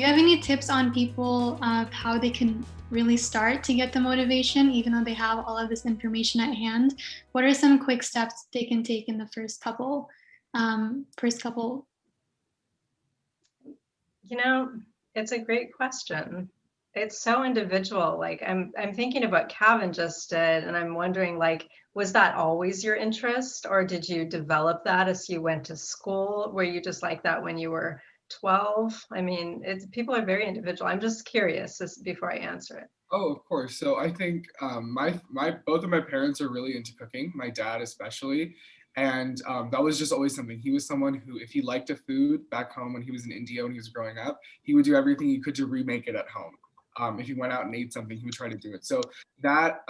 Do you have any tips on people of how they can really start to get the motivation, even though they have all of this information at hand? What are some quick steps they can take in the first couple? You know, it's a great question. It's so individual. Like I'm thinking about Kavin just did, and I'm wondering, like, was that always your interest, or did you develop that as you went to school? Were you just like that when you were 12? I mean, it's people are very individual. I'm just curious before I answer it. Oh, of course. So I think my both of my parents are really into cooking. My dad especially, and that was just always something. He was someone who, if he liked a food back home when he was in India when he was growing up, he would do everything he could to remake it at home. If he went out and ate something, he would try to do it. So that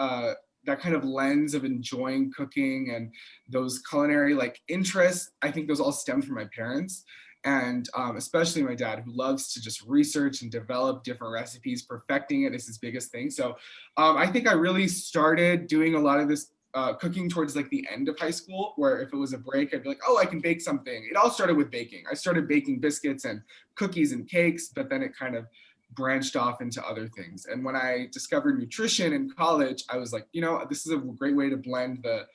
that kind of lens of enjoying cooking and those culinary like interests, I think those all stem from my parents and especially my dad, who loves to just research and develop different recipes. Perfecting it is his biggest thing. So I think I really started doing a lot of this cooking towards like the end of high school, where if it was a break, I'd be like, oh, I can bake something. It all started with baking. I started baking biscuits and cookies and cakes, but then it kind of branched off into other things. And when I discovered nutrition in college, I was like, you know, this is a great way to blend the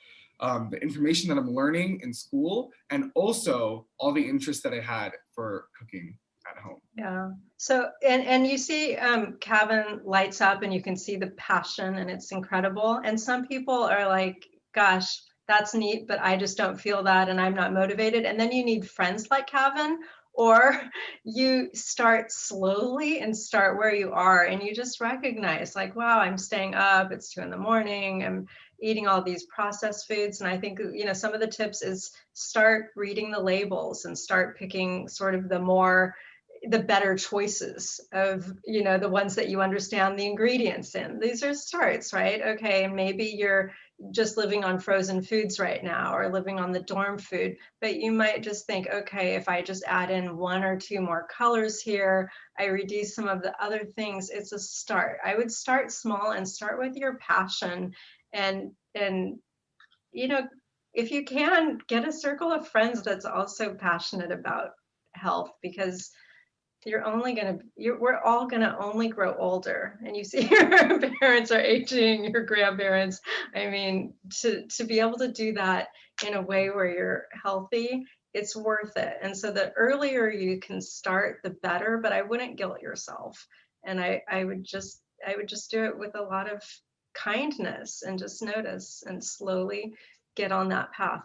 information that I'm learning in school and also all the interest that I had for cooking at home. Yeah. So, and you see, Kavin lights up and you can see the passion and it's incredible. And some people are like, gosh, that's neat, but I just don't feel that and I'm not motivated. And then you need friends like Kavin, or you start slowly and start where you are and you just recognize like, wow, I'm staying up, it's 2 a.m, I'm eating all these processed foods. And I think, you know, some of the tips is start reading the labels and start picking sort of the better choices of, you know, the ones that you understand the ingredients in. These are starts, right? Okay, and maybe you're just living on frozen foods right now or living on the dorm food, but you might just think, okay, if I just add in 1 or 2 more colors here, I reduce some of the other things, it's a start. I would start small and start with your passion and you know, if you can, get a circle of friends that's also passionate about health, because we're all gonna only grow older, and you see your parents are aging, your grandparents. I mean, to be able to do that in a way where you're healthy, it's worth it. And so the earlier you can start, the better, but I wouldn't guilt yourself. And I would just do it with a lot of kindness and just notice and slowly get on that path.